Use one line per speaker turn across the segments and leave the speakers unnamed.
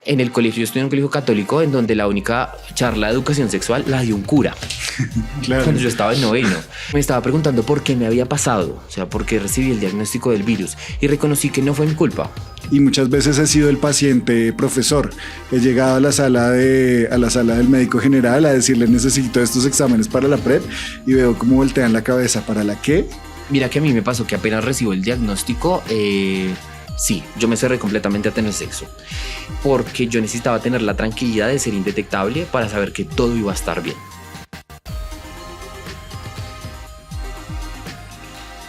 En el colegio, yo estudié en un colegio católico en donde la única charla de educación sexual la dio un cura.
Claro.
Cuando yo estaba en noveno, me estaba preguntando por qué me había pasado, o sea, por qué recibí el diagnóstico del virus, y reconocí que no fue mi culpa.
Y muchas veces he sido el paciente profesor. He llegado a la sala del médico general a decirle necesito estos exámenes para la PrEP y veo cómo voltean la cabeza. ¿Para la qué?
Mira que a mí me pasó que apenas recibo el diagnóstico, sí, yo me cerré completamente a tener sexo, porque yo necesitaba tener la tranquilidad de ser indetectable para saber que todo iba a estar bien.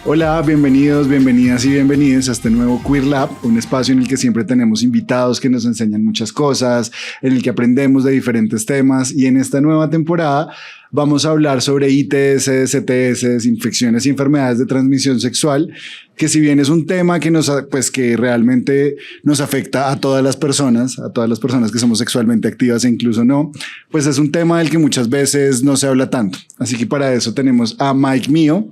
Hola, bienvenidos, bienvenidas y bienvenidos a este nuevo Queer Lab, un espacio en el que siempre tenemos invitados que nos enseñan muchas cosas, en el que aprendemos de diferentes temas, y en esta nueva temporada vamos a hablar sobre ITS, CTS, infecciones y enfermedades de transmisión sexual, que si bien es un tema que realmente nos afecta a todas las personas que somos sexualmente activas e incluso no, pues es un tema del que muchas veces no se habla tanto. Así que para eso tenemos a Mike Mío,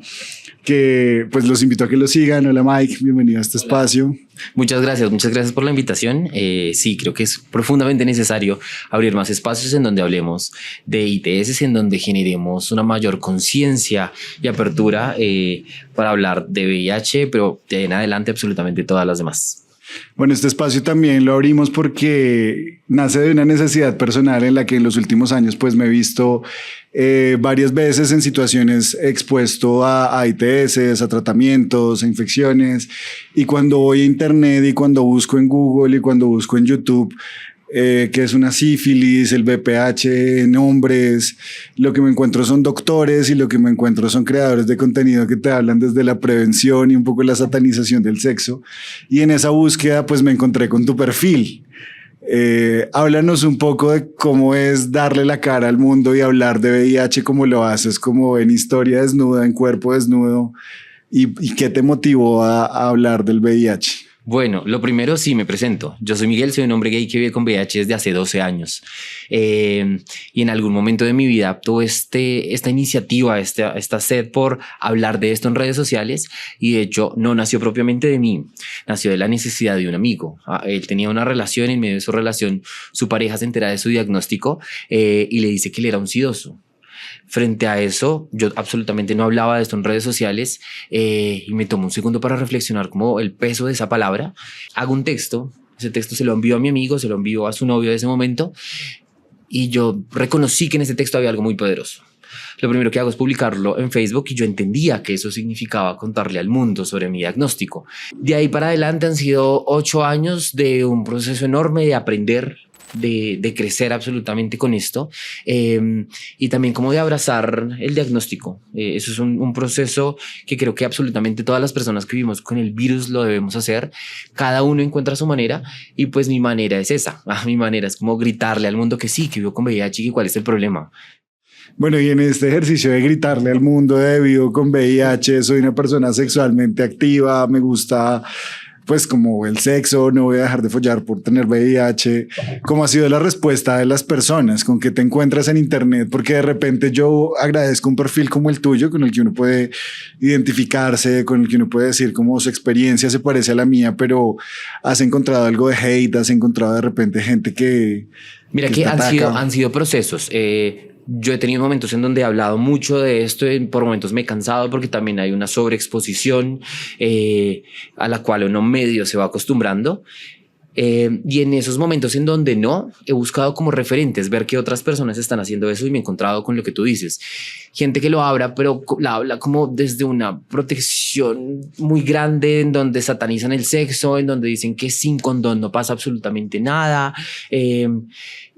que pues los invito a que lo sigan. Hola Mike, bienvenido a este espacio.
Muchas gracias por la invitación. Sí, creo que es profundamente necesario abrir más espacios en donde hablemos de ITS, en donde generemos una mayor conciencia y apertura para hablar de VIH, pero de en adelante absolutamente todas las demás.
Bueno, este espacio también lo abrimos porque nace de una necesidad personal en la que en los últimos años pues me he visto varias veces en situaciones expuesto a ITS, a tratamientos, a infecciones, y cuando voy a internet y cuando busco en Google y cuando busco en YouTube que es una sífilis, el VPH en hombres, lo que me encuentro son doctores y lo que me encuentro son creadores de contenido que te hablan desde la prevención y un poco la satanización del sexo, y en esa búsqueda pues me encontré con tu perfil. Háblanos un poco de cómo es darle la cara al mundo y hablar de VIH como lo haces, como en historia desnuda, en cuerpo desnudo, y qué te motivó a hablar del VIH.
Bueno, lo primero, sí, me presento. Yo soy Miguel, soy un hombre gay que vive con VIH desde hace 12 años. Y en algún momento de mi vida tuve esta iniciativa, esta sed por hablar de esto en redes sociales, y de hecho no nació propiamente de mí, nació de la necesidad de un amigo. Él tenía una relación, y en medio de su relación su pareja se entera de su diagnóstico y le dice que él era un sidoso. Frente a eso, yo absolutamente no hablaba de esto en redes sociales y me tomó un segundo para reflexionar como el peso de esa palabra. Hago un texto, ese texto se lo envío a mi amigo, se lo envío a su novio de ese momento, y yo reconocí que en ese texto había algo muy poderoso. Lo primero que hago es publicarlo en Facebook, y yo entendía que eso significaba contarle al mundo sobre mi diagnóstico. De ahí para adelante han sido 8 años de un proceso enorme de aprender, de crecer absolutamente con esto, y también como de abrazar el diagnóstico. Eso es un proceso que creo que absolutamente todas las personas que vivimos con el virus lo debemos hacer. Cada uno encuentra su manera, y pues mi manera es esa. Mi manera es como gritarle al mundo que sí, que vivo con VIH y que cuál es el problema.
Bueno, y en este ejercicio de gritarle al mundo de vivo con VIH, soy una persona sexualmente activa, me gusta pues como el sexo, no voy a dejar de follar por tener VIH. ¿Cómo ha sido la respuesta de las personas? ¿Con qué te encuentras en internet? Porque de repente yo agradezco un perfil como el tuyo, con el que uno puede identificarse, con el que uno puede decir cómo su experiencia se parece a la mía, pero has encontrado algo de hate, has encontrado de repente gente que...
Mira que han sido procesos. Yo he tenido momentos en donde he hablado mucho de esto, y por momentos me he cansado porque también hay una sobreexposición a la cual uno medio se va acostumbrando. Y en esos momentos en donde no, he buscado como referentes, ver que otras personas están haciendo eso, y me he encontrado con lo que tú dices. Gente que lo habla, pero la habla como desde una protección muy grande, en donde satanizan el sexo, en donde dicen que sin condón no pasa absolutamente nada.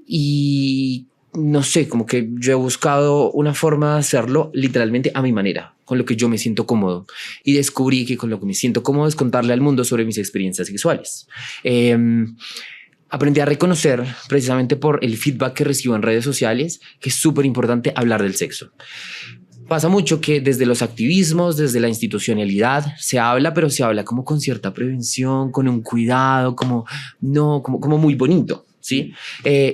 Y no sé, como que yo he buscado una forma de hacerlo literalmente a mi manera, con lo que yo me siento cómodo, y descubrí que con lo que me siento cómodo es contarle al mundo sobre mis experiencias sexuales. Aprendí a reconocer, precisamente por el feedback que recibo en redes sociales, que es súper importante hablar del sexo. Pasa mucho que desde los activismos, desde la institucionalidad, se habla, pero se habla como con cierta prevención, con un cuidado, como muy bonito. ¿Sí?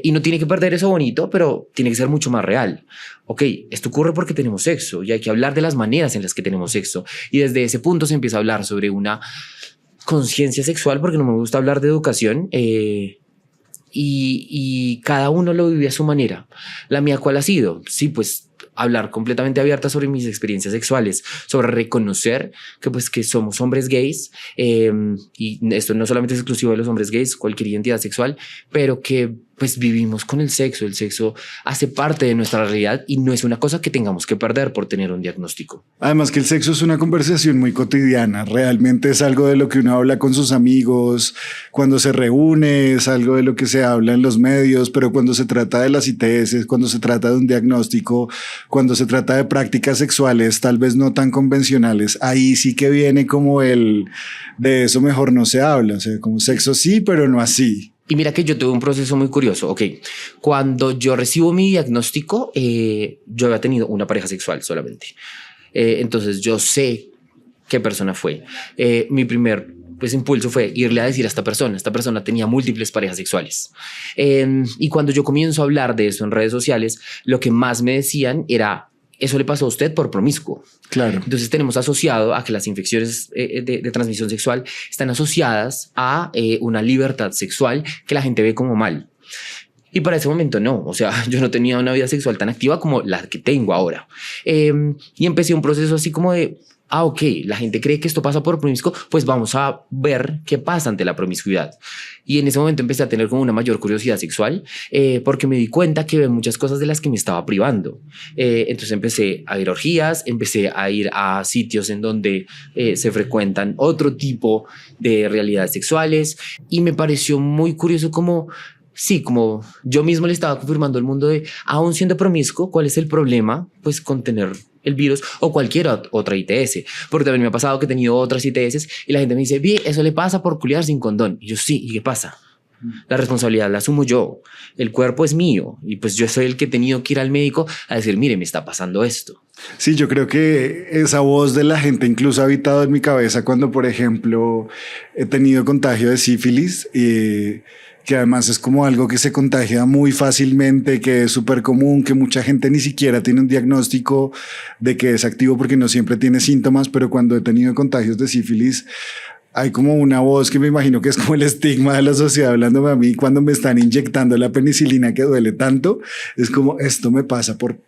Y no tiene que perder eso bonito, pero tiene que ser mucho más real. Ok, esto ocurre porque tenemos sexo, y hay que hablar de las maneras en las que tenemos sexo, y desde ese punto se empieza a hablar sobre una conciencia sexual, porque no me gusta hablar de educación, y cada uno lo vive a su manera. La mía, ¿cuál ha sido? Sí, pues hablar completamente abierta sobre mis experiencias sexuales, sobre reconocer que pues que somos hombres gays, y esto no solamente es exclusivo de los hombres gays, cualquier identidad sexual, pero que pues vivimos con el sexo hace parte de nuestra realidad y no es una cosa que tengamos que perder por tener un diagnóstico.
Además que el sexo es una conversación muy cotidiana, realmente es algo de lo que uno habla con sus amigos, cuando se reúne, es algo de lo que se habla en los medios, pero cuando se trata de las ITS, cuando se trata de un diagnóstico, cuando se trata de prácticas sexuales tal vez no tan convencionales, ahí sí que viene como de eso mejor no se habla, o sea, como sexo sí, pero no así.
Y mira que yo tuve un proceso muy curioso. Ok, cuando yo recibo mi diagnóstico, yo había tenido una pareja sexual solamente. Entonces yo sé qué persona fue. Mi primer pues, impulso fue irle a decir a esta persona. Esta persona tenía múltiples parejas sexuales. Y cuando yo comienzo a hablar de eso en redes sociales, lo que más me decían era: eso le pasó a usted por promiscuo.
Claro.
Entonces tenemos asociado a que las infecciones de transmisión sexual están asociadas a una libertad sexual que la gente ve como mal. Y para ese momento no, o sea, yo no tenía una vida sexual tan activa como la que tengo ahora. Y empecé un proceso así como de: ok, la gente cree que esto pasa por promiscuo, pues vamos a ver qué pasa ante la promiscuidad. Y en ese momento empecé a tener como una mayor curiosidad sexual, porque me di cuenta que había muchas cosas de las que me estaba privando. Entonces empecé a ir a orgías, empecé a ir a sitios en donde se frecuentan otro tipo de realidades sexuales y me pareció muy curioso como... Sí, como yo mismo le estaba confirmando al mundo de, aún siendo promiscuo, ¿cuál es el problema? Pues con tener el virus o cualquier otra ITS. Porque también me ha pasado que he tenido otras ITS y la gente me dice: bien, eso le pasa por culiar sin condón. Y yo: sí, ¿y qué pasa? La responsabilidad la asumo yo. El cuerpo es mío y pues yo soy el que he tenido que ir al médico a decir: mire, me está pasando esto.
Sí, yo creo que esa voz de la gente incluso ha habitado en mi cabeza cuando, por ejemplo, he tenido contagio de sífilis y que además es como algo que se contagia muy fácilmente, que es súper común, que mucha gente ni siquiera tiene un diagnóstico de que es activo porque no siempre tiene síntomas, pero cuando he tenido contagios de sífilis hay como una voz que me imagino que es como el estigma de la sociedad hablándome a mí cuando me están inyectando la penicilina que duele tanto, es como esto me pasa por...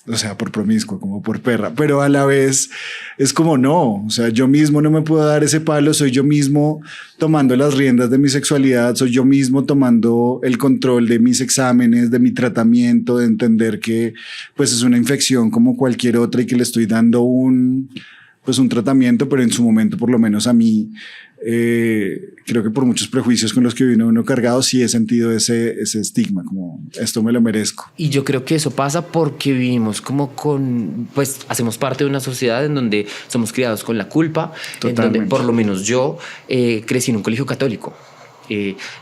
O sea, por promiscuo, como por perra, pero a la vez es como no, o sea, yo mismo no me puedo dar ese palo, soy yo mismo tomando las riendas de mi sexualidad, soy yo mismo tomando el control de mis exámenes, de mi tratamiento, de entender que pues es una infección como cualquier otra y que le estoy dando un tratamiento, pero en su momento, por lo menos a mí, creo que por muchos prejuicios con los que vino uno cargado, sí he sentido ese estigma, como esto me lo merezco.
Y yo creo que eso pasa porque vivimos como pues hacemos parte de una sociedad en donde somos criados con la culpa,
Totalmente.
en donde por lo menos yo crecí en un colegio católico.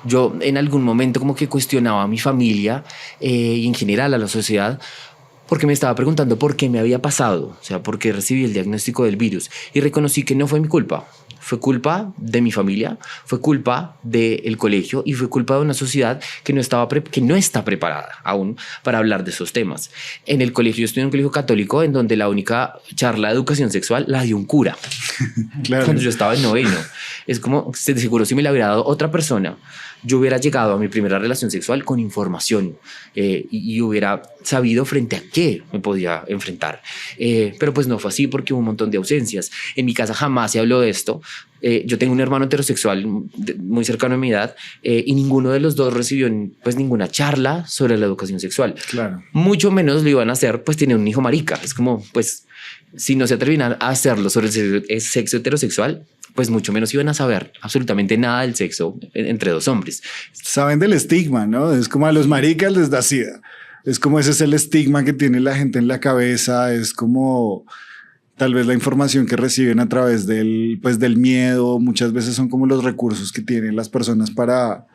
Yo en algún momento como que cuestionaba a mi familia y en general a la sociedad, porque me estaba preguntando por qué me había pasado, o sea, por qué recibí el diagnóstico del virus y reconocí que no fue mi culpa. Fue culpa de mi familia, fue culpa del colegio y fue culpa de una sociedad que no está preparada aún para hablar de esos temas. En el colegio, yo estudié en un colegio católico en donde la única charla de educación sexual la dio un cura.
Claro.
Cuando yo estaba en noveno. Es como, de seguro, si me la hubiera dado otra persona, yo hubiera llegado a mi primera relación sexual con información y hubiera sabido frente a qué me podía enfrentar. Pero pues no fue así porque hubo un montón de ausencias. En mi casa jamás se habló de esto. Yo tengo un hermano heterosexual muy cercano a mi edad y ninguno de los dos recibió pues ninguna charla sobre la educación sexual.
Claro.
Mucho menos lo iban a hacer, pues tiene un hijo marica. Es como, pues, si no se atrevían a hacerlo sobre el sexo heterosexual, pues mucho menos iban a saber absolutamente nada del sexo entre dos hombres.
Saben del estigma, ¿no? Es como a los maricas les da sida. Es como ese es el estigma que tiene la gente en la cabeza. Es como tal vez la información que reciben a través del miedo. Muchas veces son como los recursos que tienen las personas para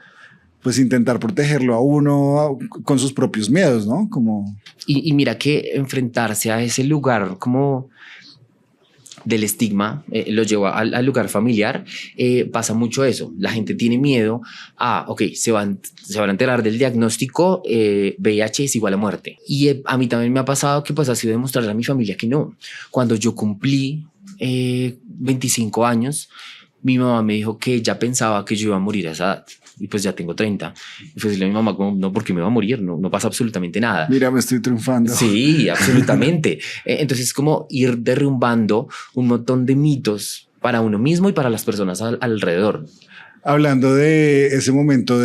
pues intentar protegerlo a uno con sus propios miedos, ¿no? Como...
Y mira que enfrentarse a ese lugar como del estigma lo lleva al lugar familiar. Pasa mucho eso. La gente tiene miedo a, ok, se van a enterar del diagnóstico, VIH es igual a muerte. Y a mí también me ha pasado que pues ha sido demostrarle a mi familia que no. Cuando yo cumplí 25 años, mi mamá me dijo que ella pensaba que yo iba a morir a esa edad. y pues ya tengo 30. Y pues decirle a mi mamá como, no, porque me va a morir, no pasa absolutamente nada.
Mira, me estoy triunfando.
Sí, absolutamente. Entonces es como ir derrumbando un montón de mitos para uno mismo y para las personas alrededor.
Hablando de ese momento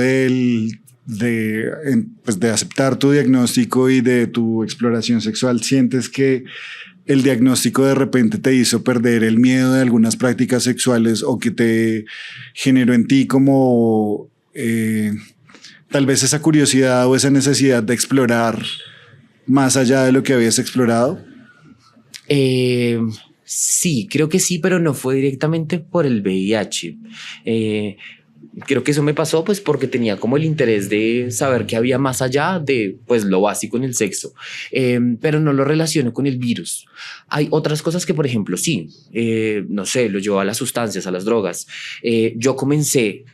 pues de aceptar tu diagnóstico y de tu exploración sexual, ¿sientes que el diagnóstico de repente te hizo perder el miedo de algunas prácticas sexuales o que te generó en ti como tal vez esa curiosidad o esa necesidad de explorar más allá de lo que habías explorado?
Sí, creo que sí, pero no fue directamente por el VIH. Creo que eso me pasó pues porque tenía como el interés de saber qué había más allá de pues lo básico en el sexo, pero no lo relaciono con el virus. Hay otras cosas que, por ejemplo, sí, no sé, lo llevo a las sustancias, a las drogas. Yo comencé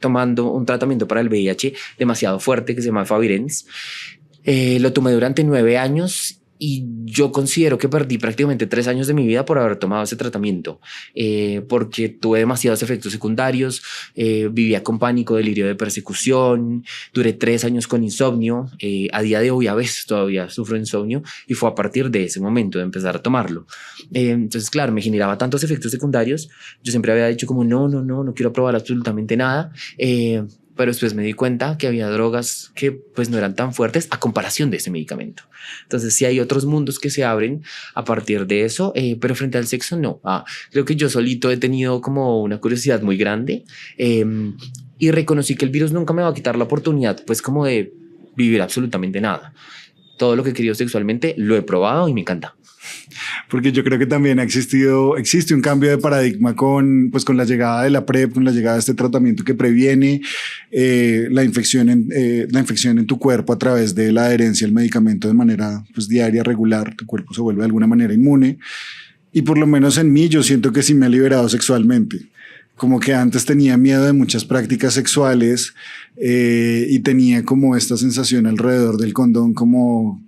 tomando un tratamiento para el VIH demasiado fuerte que se llama Favirenz. Lo tomé durante 9 años y yo considero que perdí prácticamente 3 años de mi vida por haber tomado ese tratamiento, porque tuve demasiados efectos secundarios, vivía con pánico, delirio de persecución, duré 3 años con insomnio, a día de hoy a veces todavía sufro insomnio y fue a partir de ese momento de empezar a tomarlo. Entonces, claro, me generaba tantos efectos secundarios, yo siempre había dicho como no quiero probar absolutamente nada, pero después me di cuenta que había drogas que pues no eran tan fuertes a comparación de ese medicamento. Entonces sí hay otros mundos que se abren a partir de eso, pero frente al sexo no. Creo que yo solito he tenido como una curiosidad muy grande, y reconocí que el virus nunca me va a quitar la oportunidad pues como de vivir absolutamente nada. Todo lo que he querido sexualmente lo he probado y me encanta.
Porque yo creo que también existe un cambio de paradigma con la llegada de la PrEP, con la llegada de este tratamiento que previene la infección en tu cuerpo a través de la adherencia al medicamento de manera pues, diaria, regular. Tu cuerpo se vuelve de alguna manera inmune. Y por lo menos en mí yo siento que sí me ha liberado sexualmente. Como que antes tenía miedo de muchas prácticas sexuales y tenía como esta sensación alrededor del condón como...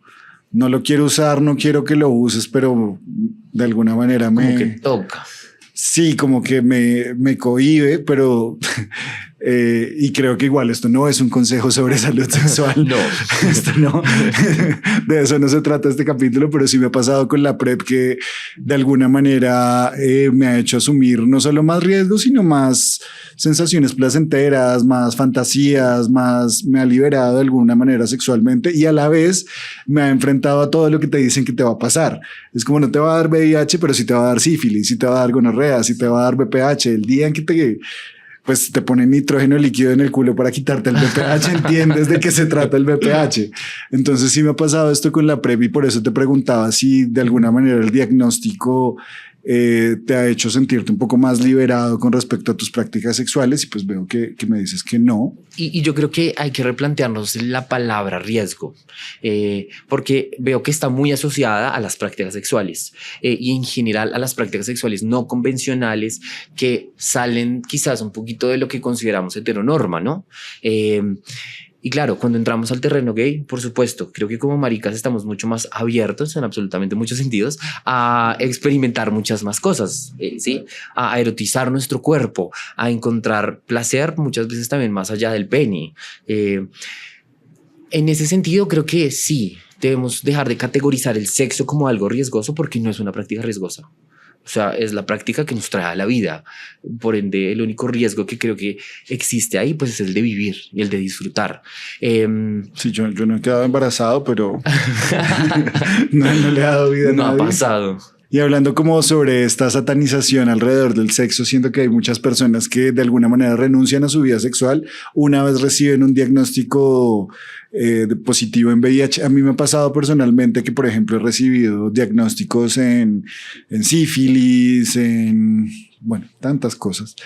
No lo quiero usar, no quiero que lo uses, pero de alguna manera
como que toca.
Sí, como que me cohíbe, pero y creo que igual esto no es un consejo sobre salud sexual.
No.
Esto no. De eso no se trata este capítulo, pero sí me ha pasado con la PrEP que de alguna manera me ha hecho asumir no solo más riesgos, sino más sensaciones placenteras, más fantasías, me ha liberado de alguna manera sexualmente y a la vez me ha enfrentado a todo lo que te dicen que te va a pasar. Es como no te va a dar VIH, pero sí te va a dar sífilis, sí te va a dar gonorrea, sí te va a dar BPH. El día en que te ponen nitrógeno líquido en el culo para quitarte el BPH, entiendes de qué se trata el BPH. Entonces sí me ha pasado esto con la PrEP y por eso te preguntaba si de alguna manera el diagnóstico te ha hecho sentirte un poco más liberado con respecto a tus prácticas sexuales y pues veo que me dices que no.
Y yo creo que hay que replantearnos la palabra riesgo, porque veo que está muy asociada a las prácticas sexuales y en general a las prácticas sexuales no convencionales que salen quizás un poquito de lo que consideramos heteronorma, ¿no? Y claro, cuando entramos al terreno gay, por supuesto, creo que como maricas estamos mucho más abiertos en absolutamente muchos sentidos a experimentar muchas más cosas, ¿sí? A erotizar nuestro cuerpo, a encontrar placer muchas veces también más allá del pene. En ese sentido, creo que sí, debemos dejar de categorizar el sexo como algo riesgoso porque no es una práctica riesgosa. O sea, es la práctica que nos trae a la vida. Por ende, el único riesgo que creo que existe ahí, pues es el de vivir y el de disfrutar.
Sí, yo no he quedado embarazado, pero no le he dado vida a nadie.
No ha pasado.
Y hablando como sobre esta satanización alrededor del sexo, siento que hay muchas personas que de alguna manera renuncian a su vida sexual una vez reciben un diagnóstico positivo en VIH. A mí me ha pasado personalmente que, por ejemplo, he recibido diagnósticos en sífilis, bueno, tantas cosas,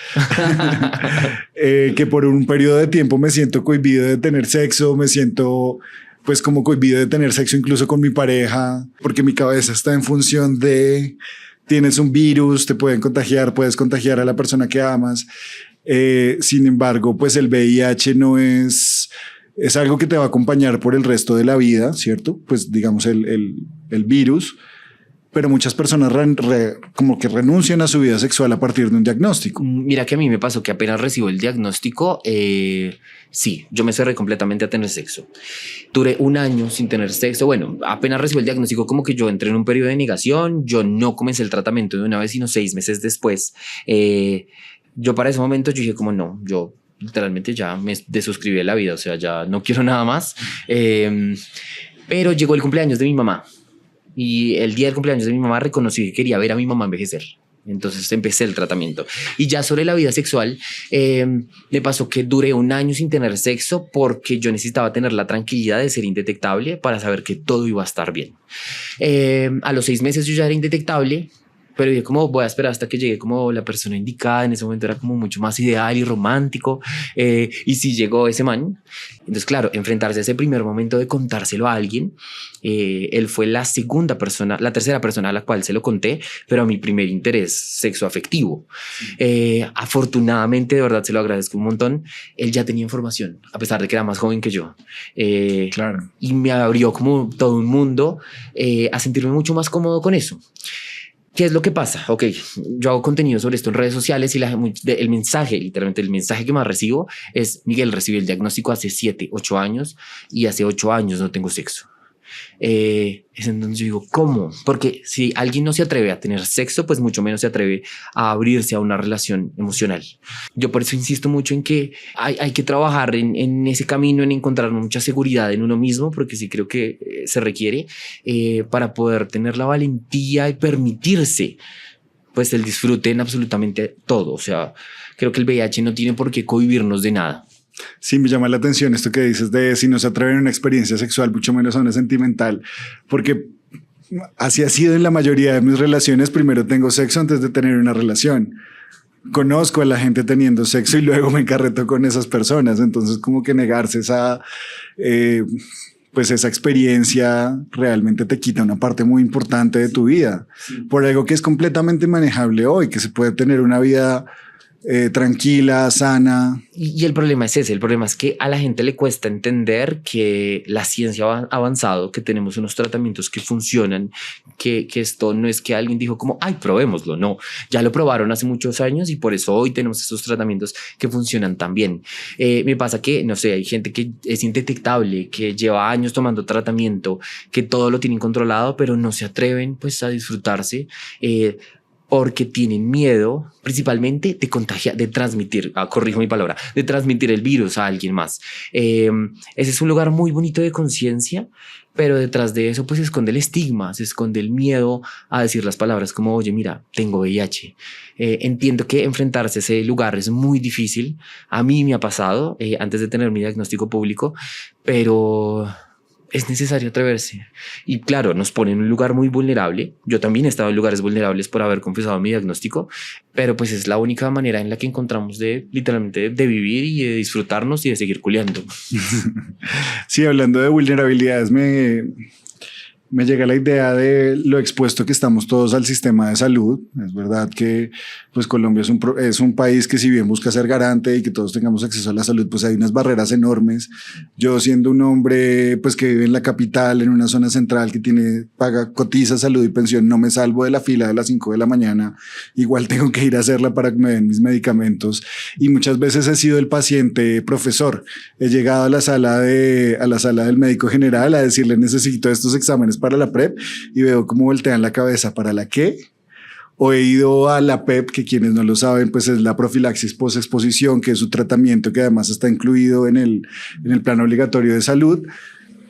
que por un periodo de tiempo me siento cohibido de tener sexo, me siento pues como cohibido de tener sexo incluso con mi pareja, porque mi cabeza está en función de tienes un virus, te pueden contagiar, puedes contagiar a la persona que amas. Sin embargo, pues el VIH no es algo que te va a acompañar por el resto de la vida, ¿cierto? Pues digamos el virus, pero muchas personas como que renuncian a su vida sexual a partir de un diagnóstico.
Mira que a mí me pasó que apenas recibo el diagnóstico, sí, yo me cerré completamente a tener sexo. Duré un año sin tener sexo. Bueno, apenas recibo el diagnóstico, como que yo entré en un periodo de negación. Yo no comencé el tratamiento de una vez, sino 6 meses después. Yo para ese momento yo dije como no, yo literalmente ya me desuscribí de la vida, o sea, ya no quiero nada más. Pero llegó el cumpleaños de mi mamá. Y el día del cumpleaños de mi mamá reconocí que quería ver a mi mamá envejecer. Entonces empecé el tratamiento. Y ya sobre la vida sexual, me pasó que duré un año sin tener sexo porque yo necesitaba tener la tranquilidad de ser indetectable para saber que todo iba a estar bien. A los 6 meses yo ya era indetectable, pero dije como voy a esperar hasta que llegue como la persona indicada. En ese momento era como mucho más ideal y romántico. Y sí llegó ese man. Entonces, claro, enfrentarse a ese primer momento de contárselo a alguien. Él fue la tercera persona a la cual se lo conté, pero a mi primer interés sexoafectivo. Afortunadamente, de verdad se lo agradezco un montón. Él ya tenía información, a pesar de que era más joven que yo.
Claro.
Y me abrió como todo un mundo a sentirme mucho más cómodo con eso. ¿Qué es lo que pasa? Ok, yo hago contenido sobre esto en redes sociales y el mensaje, literalmente el mensaje que más recibo es: Miguel, recibí el diagnóstico hace 7, 8 años y hace 8 años no tengo sexo. Es entonces yo digo, ¿cómo? Porque si alguien no se atreve a tener sexo, pues mucho menos se atreve a abrirse a una relación emocional. Yo por eso insisto mucho en que hay que trabajar en ese camino, en encontrar mucha seguridad en uno mismo, porque sí creo que se requiere para poder tener la valentía y permitirse pues el disfrute en absolutamente todo. O sea, creo que el VIH no tiene por qué cohibirnos de nada.
Sí, me llama la atención esto que dices de si no se atreven a una experiencia sexual, mucho menos a una sentimental, porque así ha sido en la mayoría de mis relaciones. Primero tengo sexo antes de tener una relación. Conozco a la gente teniendo sexo y luego me encarreto con esas personas. Entonces, como que negarse pues esa experiencia realmente te quita una parte muy importante de tu vida, por algo que es completamente manejable hoy, que se puede tener una vida tranquila, sana.
Y el problema es ese, el problema es que a la gente le cuesta entender que la ciencia ha avanzado, que tenemos unos tratamientos que funcionan, que esto no es que alguien dijo como, ay, probémoslo, no, ya lo probaron hace muchos años y por eso hoy tenemos esos tratamientos que funcionan tan bien. Me pasa que, no sé, hay gente que es indetectable, que lleva años tomando tratamiento, que todo lo tienen controlado, pero no se atreven pues a disfrutarse, porque tienen miedo principalmente de contagiar, de transmitir, corrijo mi palabra, de transmitir el virus a alguien más. Ese es un lugar muy bonito de conciencia, pero detrás de eso pues se esconde el estigma, se esconde el miedo a decir las palabras como, oye, mira, tengo VIH. Entiendo que enfrentarse a ese lugar es muy difícil. A mí me ha pasado antes de tener mi diagnóstico público, pero es necesario atreverse. Y claro, nos pone en un lugar muy vulnerable. Yo también he estado en lugares vulnerables por haber confesado mi diagnóstico, pero pues es la única manera en la que encontramos de literalmente de vivir y de disfrutarnos y de seguir culeando.
Sí, hablando de vulnerabilidades, me llega la idea de lo expuesto que estamos todos al sistema de salud. Es verdad que pues Colombia es un país que, si bien busca ser garante y que todos tengamos acceso a la salud, pues hay unas barreras enormes. Yo, siendo un hombre pues que vive en la capital, en una zona central que cotiza salud y pensión, no me salvo de la fila de las 5 de la mañana. Igual tengo que ir a hacerla para que me den mis medicamentos, y muchas veces he sido el paciente profesor. He llegado a la sala del médico general a decirle, necesito estos exámenes para la PrEP, y veo cómo voltean la cabeza. ¿Para la qué? O he ido a la PEP, que quienes no lo saben, pues es la profilaxis post-exposición, que es un tratamiento que además está incluido en el plan obligatorio de salud,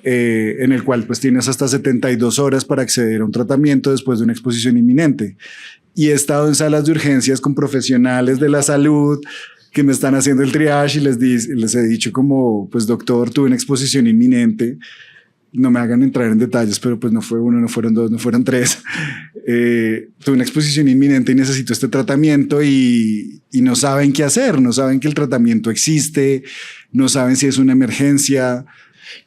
en el cual pues tienes hasta 72 horas para acceder a un tratamiento después de una exposición inminente. Y he estado en salas de urgencias con profesionales de la salud que me están haciendo el triage y les he dicho como, pues doctor, tuve una exposición inminente. No me hagan entrar en detalles, pero pues no fue uno, no fueron dos, no fueron tres. Tuve una exposición inminente y necesito este tratamiento, y no saben qué hacer, no saben que el tratamiento existe, no saben si es una emergencia.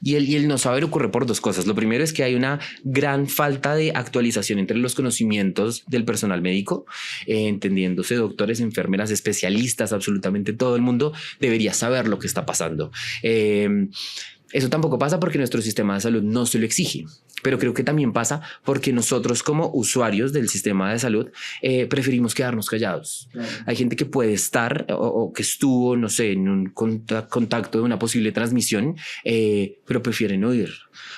Y el no saber ocurre por dos cosas. Lo primero es que hay una gran falta de actualización entre los conocimientos del personal médico, entendiéndose doctores, enfermeras, especialistas, absolutamente todo el mundo debería saber lo que está pasando. Eso tampoco pasa porque nuestro sistema de salud no se lo exige, pero creo que también pasa porque nosotros como usuarios del sistema de salud preferimos quedarnos callados. Claro. Hay gente que puede estar o que estuvo, no sé, en un contacto de una posible transmisión, pero prefieren no ir,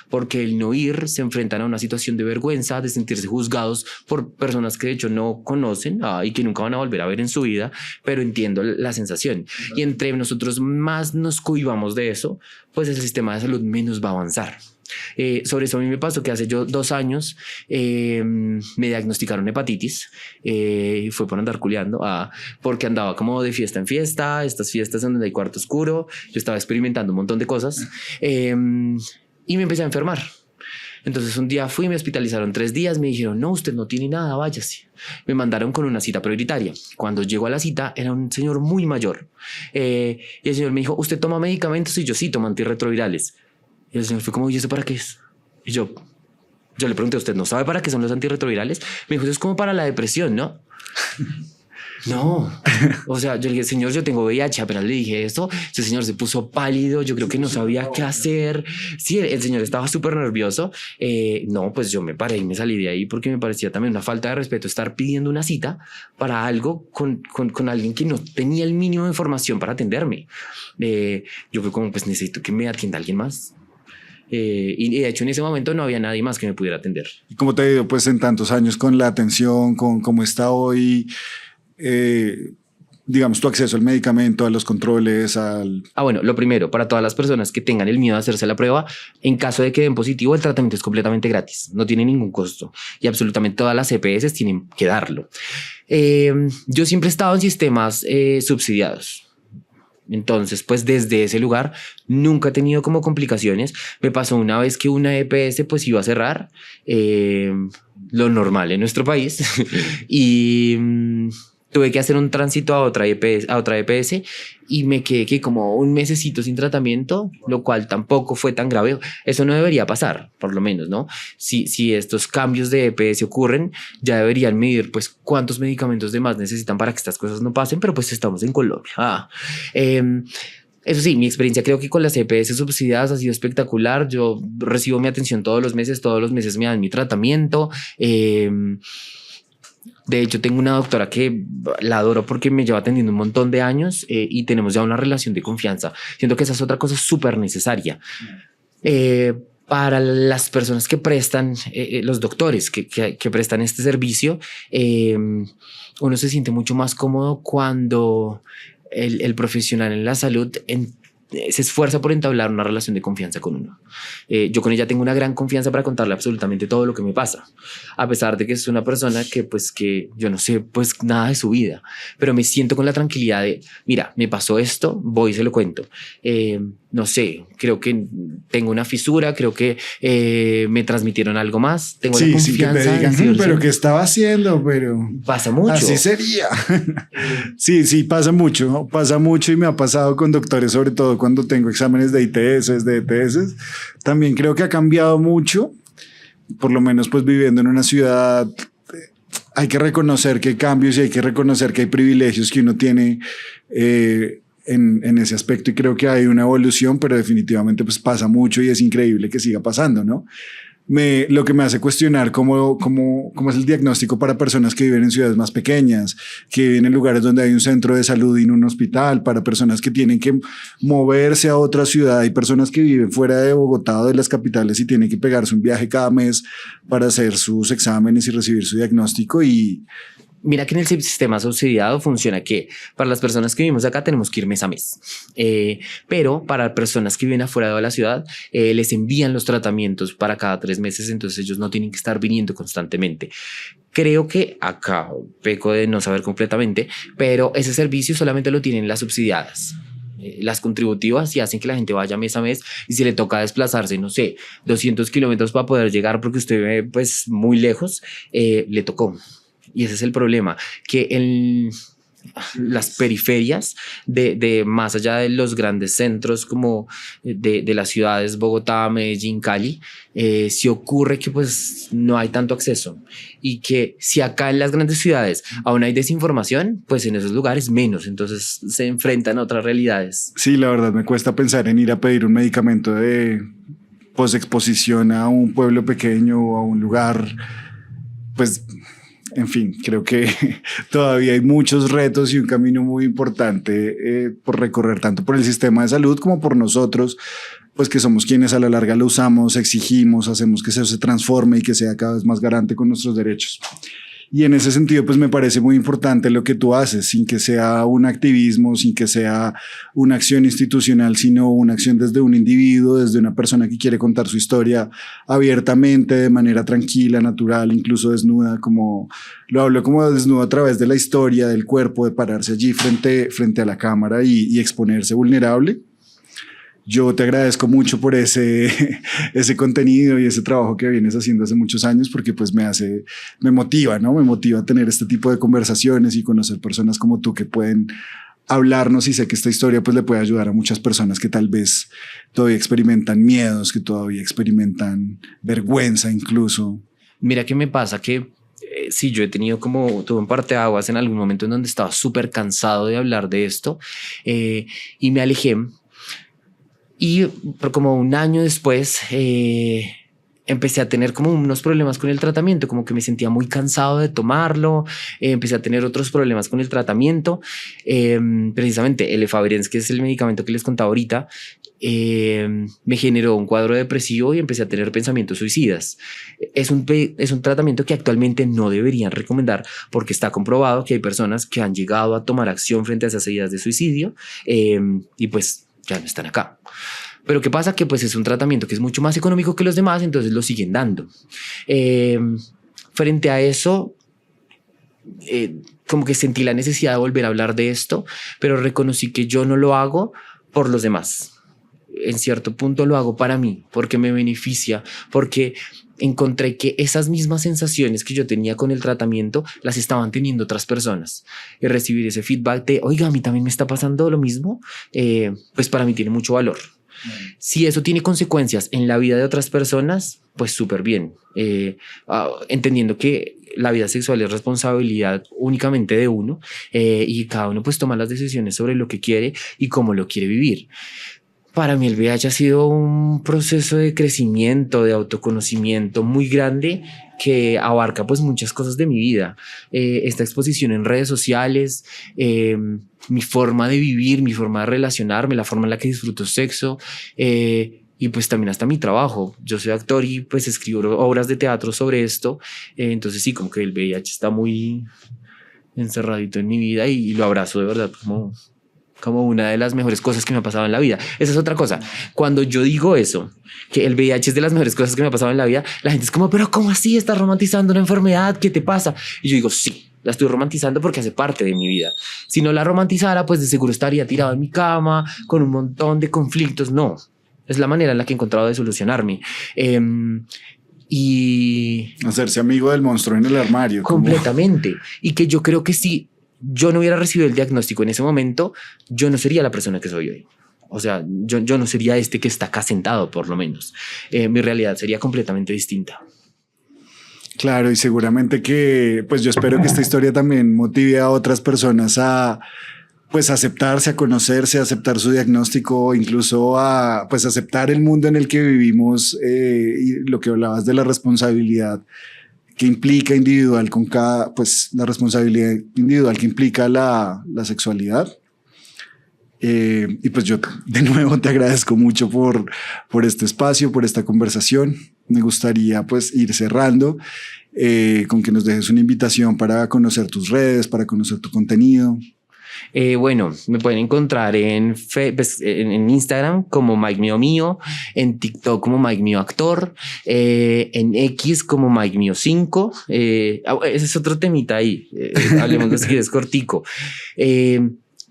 porque el no ir se enfrentan a una situación de vergüenza, de sentirse juzgados por personas que de hecho no conocen y que nunca van a volver a ver en su vida, pero entiendo la sensación. Claro. Y entre nosotros más nos cohibamos de eso, pues el sistema de salud menos va a avanzar. Sobre eso a mí me pasó que hace 2 años me diagnosticaron hepatitis, fue por andar culeando, porque andaba como de fiesta en fiesta, estas fiestas en donde hay cuarto oscuro, yo estaba experimentando un montón de cosas y me empecé a enfermar. Entonces un día fui, me hospitalizaron 3 días, me dijeron, no, usted no tiene nada, váyase. Me mandaron con una cita prioritaria. Cuando llegó a la cita era un señor muy mayor y el señor me dijo, ¿usted toma medicamentos? Y yo sí, tomo antirretrovirales. Y el señor fue como, ¿y eso para qué es? Y yo le pregunté, ¿usted no sabe para qué son los antirretrovirales? Me dijo, eso es como para la depresión, ¿no? No, o sea, yo le dije, señor, yo tengo VIH, apenas le dije esto, ese señor se puso pálido, yo creo que no sabía qué hacer. Sí, el señor estaba súper nervioso. No, pues yo me paré y me salí de ahí porque me parecía también una falta de respeto estar pidiendo una cita para algo con alguien que no tenía el mínimo de información para atenderme. Yo fui como, pues necesito que me atienda alguien más. Y de hecho en ese momento no había nadie más que me pudiera atender.
¿Y cómo te ha ido pues en tantos años con la atención, con cómo está hoy, digamos, tu acceso al medicamento, a los controles,
bueno, lo primero, para todas las personas que tengan el miedo a hacerse la prueba, en caso de que den positivo, el tratamiento es completamente gratis, no tiene ningún costo y absolutamente todas las EPS tienen que darlo. Yo siempre he estado en sistemas subsidiados. Entonces, pues desde ese lugar nunca he tenido como complicaciones. Me pasó una vez que una EPS pues iba a cerrar, lo normal en nuestro país, y tuve que hacer un tránsito a otra EPS y me quedé como un mesecito sin tratamiento, lo cual tampoco fue tan grave. Eso no debería pasar, por lo menos, ¿no? Si estos cambios de EPS ocurren, ya deberían medir pues cuántos medicamentos de más necesitan para que estas cosas no pasen, pero pues estamos en Colombia. Eso sí, mi experiencia creo que con las EPS subsidiadas ha sido espectacular. Yo recibo mi atención todos los meses me dan mi tratamiento. De hecho, tengo una doctora que la adoro porque me lleva atendiendo un montón de años y tenemos ya una relación de confianza. Siento que esa es otra cosa súper necesaria. Para las personas que prestan, los doctores que prestan este servicio, uno se siente mucho más cómodo cuando el profesional en la salud se esfuerza por entablar una relación de confianza con uno. Yo con ella tengo una gran confianza para contarle absolutamente todo lo que me pasa, a pesar de que es una persona que yo no sé pues nada de su vida, pero me siento con la tranquilidad de, mira, me pasó esto, voy y se lo cuento. No sé, creo que tengo una fisura, creo que me transmitieron algo más, tengo la confianza.
Sí, que me digan, pero ¿qué estaba haciendo? Pero
pasa mucho.
Así sería. Sí, pasa mucho y me ha pasado con doctores, sobre todo cuando tengo exámenes de ITS, de ETS. También creo que ha cambiado mucho, por lo menos pues viviendo en una ciudad. Hay que reconocer que hay cambios y hay que reconocer que hay privilegios que uno tiene en ese aspecto, y creo que hay una evolución, pero definitivamente pues pasa mucho y es increíble que siga pasando, ¿no? Lo que me hace cuestionar cómo es el diagnóstico para personas que viven en ciudades más pequeñas, que viven en lugares donde hay un centro de salud y no un hospital, para personas que tienen que moverse a otra ciudad, y personas que viven fuera de Bogotá o de las capitales y tienen que pegarse un viaje cada mes para hacer sus exámenes y recibir su diagnóstico. Y
mira que en el sistema subsidiado funciona que para las personas que vivimos acá tenemos que ir mes a mes, pero para personas que viven afuera de la ciudad les envían los tratamientos para cada 3 meses, entonces ellos no tienen que estar viniendo constantemente. Creo que acá peco de no saber completamente, pero ese servicio solamente lo tienen las subsidiadas. Las contributivas y hacen que la gente vaya mes a mes, y si le toca desplazarse, no sé, 200 kilómetros para poder llegar porque usted ve pues muy lejos, le tocó. Y ese es el problema, que las periferias de más allá de los grandes centros como de las ciudades Bogotá, Medellín, Cali, si ocurre que pues no hay tanto acceso y que si acá en las grandes ciudades aún hay desinformación, pues en esos lugares menos, entonces se enfrentan a otras realidades.
Sí, la verdad me cuesta pensar en ir a pedir un medicamento de posexposición a un pueblo pequeño o a un lugar, pues, en fin, creo que todavía hay muchos retos y un camino muy importante por recorrer, tanto por el sistema de salud como por nosotros, pues que somos quienes a la larga lo usamos, exigimos, hacemos que eso se transforme y que sea cada vez más garante con nuestros derechos. Y en ese sentido, pues me parece muy importante lo que tú haces, sin que sea un activismo, sin que sea una acción institucional, sino una acción desde un individuo, desde una persona que quiere contar su historia abiertamente, de manera tranquila, natural, incluso desnuda, como lo hablo como desnudo a través de la historia, del cuerpo, de pararse allí frente a la cámara y exponerse vulnerable. Yo te agradezco mucho por ese contenido y ese trabajo que vienes haciendo hace muchos años, porque pues me motiva, ¿no? Me motiva a tener este tipo de conversaciones y conocer personas como tú que pueden hablarnos, y sé que esta historia pues le puede ayudar a muchas personas que tal vez todavía experimentan miedos, que todavía experimentan vergüenza incluso.
Mira qué me pasa que sí, yo tuve un parteaguas en algún momento en donde estaba súper cansado de hablar de esto y me alejé. Y como un año después empecé a tener como unos problemas con el tratamiento, como que me sentía muy cansado de tomarlo, empecé a tener otros problemas con el tratamiento, precisamente el Efavirenz, que es el medicamento que les contaba ahorita, me generó un cuadro depresivo y empecé a tener pensamientos suicidas. Es un tratamiento que actualmente no deberían recomendar porque está comprobado que hay personas que han llegado a tomar acción frente a esas ideas de suicidio y pues ya no están acá. Pero ¿qué pasa? Que pues es un tratamiento que es mucho más económico que los demás, entonces lo siguen dando. Frente a eso, como que sentí la necesidad de volver a hablar de esto, pero reconocí que yo no lo hago por los demás. En cierto punto lo hago para mí, porque me beneficia, porque encontré que esas mismas sensaciones que yo tenía con el tratamiento las estaban teniendo otras personas. Y recibir ese feedback de, oiga, a mí también me está pasando lo mismo, pues para mí tiene mucho valor. Si eso tiene consecuencias en la vida de otras personas, pues súper bien. Entendiendo que la vida sexual es responsabilidad únicamente de uno y cada uno pues toma las decisiones sobre lo que quiere y cómo lo quiere vivir. Para mí el VIH ha sido un proceso de crecimiento, de autoconocimiento muy grande que abarca pues muchas cosas de mi vida. Esta exposición en redes sociales, mi forma de vivir, mi forma de relacionarme, la forma en la que disfruto sexo y pues también hasta mi trabajo. Yo soy actor y pues escribo obras de teatro sobre esto. Entonces sí, como que el VIH está muy encerradito en mi vida y lo abrazo de verdad como una de las mejores cosas que me ha pasado en la vida. Esa es otra cosa. Cuando yo digo eso, que el VIH es de las mejores cosas que me ha pasado en la vida, la gente es como, pero ¿cómo así? ¿Estás romantizando una enfermedad? ¿Qué te pasa? Y yo digo, sí, la estoy romantizando porque hace parte de mi vida. Si no la romantizara, pues de seguro estaría tirado en mi cama con un montón de conflictos. No, es la manera en la que he encontrado de solucionarme. Y
hacerse amigo del monstruo en el armario.
Completamente. Y que yo creo que si yo no hubiera recibido el diagnóstico en ese momento, yo no sería la persona que soy hoy. O sea, yo no sería este que está acá sentado, por lo menos. Mi realidad sería completamente distinta.
Claro, y seguramente que, pues yo espero que esta historia también motive a otras personas a, pues, aceptarse, a conocerse, a aceptar su diagnóstico, incluso a, pues, aceptar el mundo en el que vivimos y lo que hablabas de la responsabilidad que implica individual con cada, pues la responsabilidad individual que implica la sexualidad. Y pues yo de nuevo te agradezco mucho por este espacio, por esta conversación. Me gustaría pues ir cerrando con que nos dejes una invitación para conocer tus redes, para conocer tu contenido.
Bueno, me pueden encontrar en Instagram como Mike Mío Mío, en TikTok como Mike Mío Actor, en X como Mike Mío 5. Ese es otro temita ahí. Hablemos de si es cortico.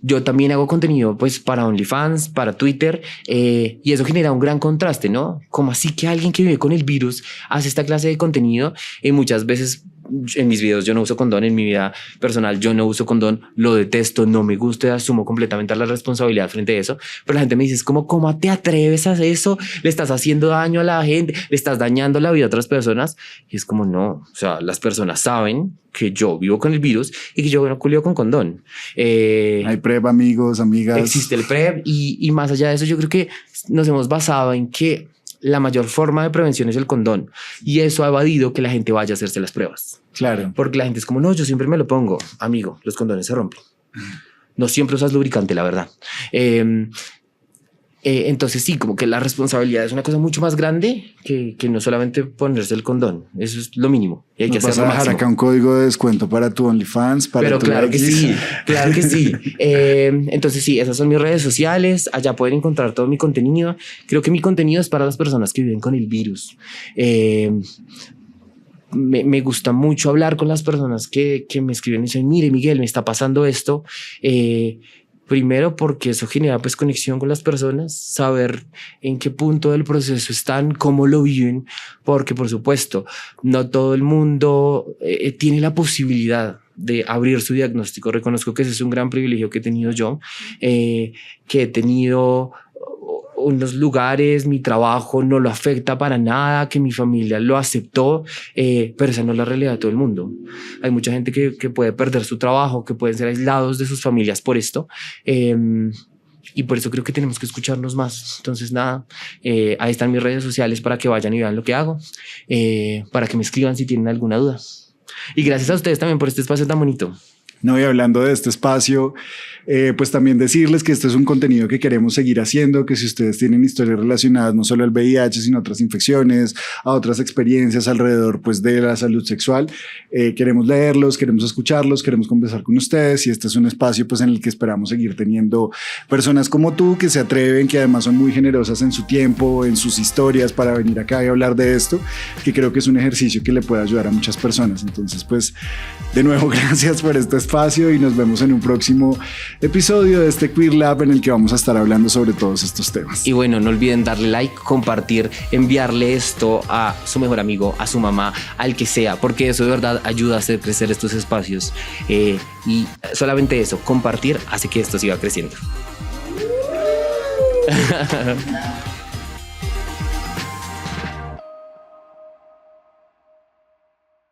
Yo también hago contenido pues para OnlyFans, para Twitter y eso genera un gran contraste, ¿no? Como así que alguien que vive con el virus hace esta clase de contenido y muchas veces en mis videos yo no uso condón, en mi vida personal yo no uso condón, lo detesto, no me gusta, asumo completamente la responsabilidad frente a eso, pero la gente me dice, es como, ¿cómo te atreves a hacer eso? Le estás haciendo daño a la gente, le estás dañando la vida a otras personas. Y es como, no, o sea, las personas saben que yo vivo con el virus y que yo no culio con condón.
Hay PrEP, amigos, amigas.
Existe el PrEP y más allá de eso yo creo que nos hemos basado en que la mayor forma de prevención es el condón y eso ha evadido que la gente vaya a hacerse las pruebas.
Claro.
Porque la gente es como, no, yo siempre me lo pongo. Amigo, los condones se rompen. No siempre usas lubricante, la verdad. Entonces sí, como que la responsabilidad es una cosa mucho más grande que no solamente ponerse el condón. Eso es lo mínimo. Y hay que hacerlo
vas a dejar acá un código de descuento para tu OnlyFans, para
Pero
tu
claro que
X.
sí, claro que sí. Entonces sí, esas son mis redes sociales. Allá pueden encontrar todo mi contenido. Creo que mi contenido es para las personas que viven con el virus. Me gusta mucho hablar con las personas que me escriben y dicen, mire, Miguel, me está pasando esto. Primero porque eso genera pues conexión con las personas, saber en qué punto del proceso están, cómo lo viven, porque por supuesto no todo el mundo tiene la posibilidad de abrir su diagnóstico. Reconozco que ese es un gran privilegio que he tenido yo, que he tenido unos lugares, mi trabajo no lo afecta para nada, que mi familia lo aceptó, pero esa no es la realidad de todo el mundo. Hay mucha gente que puede perder su trabajo, que pueden ser aislados de sus familias por esto, y por eso creo que tenemos que escucharnos más. Entonces nada, ahí están mis redes sociales para que vayan y vean lo que hago, para que me escriban si tienen alguna duda. Y gracias a ustedes también por este espacio tan bonito.
No, y hablando de este espacio, pues también decirles que este es un contenido que queremos seguir haciendo, que si ustedes tienen historias relacionadas no solo al VIH, sino a otras infecciones, a otras experiencias alrededor pues de la salud sexual, queremos leerlos, queremos escucharlos, queremos conversar con ustedes y este es un espacio pues en el que esperamos seguir teniendo personas como tú que se atreven, que además son muy generosas en su tiempo, en sus historias para venir acá y hablar de esto, que creo que es un ejercicio que le puede ayudar a muchas personas. Entonces pues de nuevo gracias por este espacio y nos vemos en un próximo episodio de este Queer Lab en el que vamos a estar hablando sobre todos estos temas.
Y bueno, no olviden darle like, compartir, enviarle esto a su mejor amigo, a su mamá, al que sea, porque eso de verdad ayuda a hacer crecer estos espacios. Y solamente eso, compartir hace que esto siga creciendo.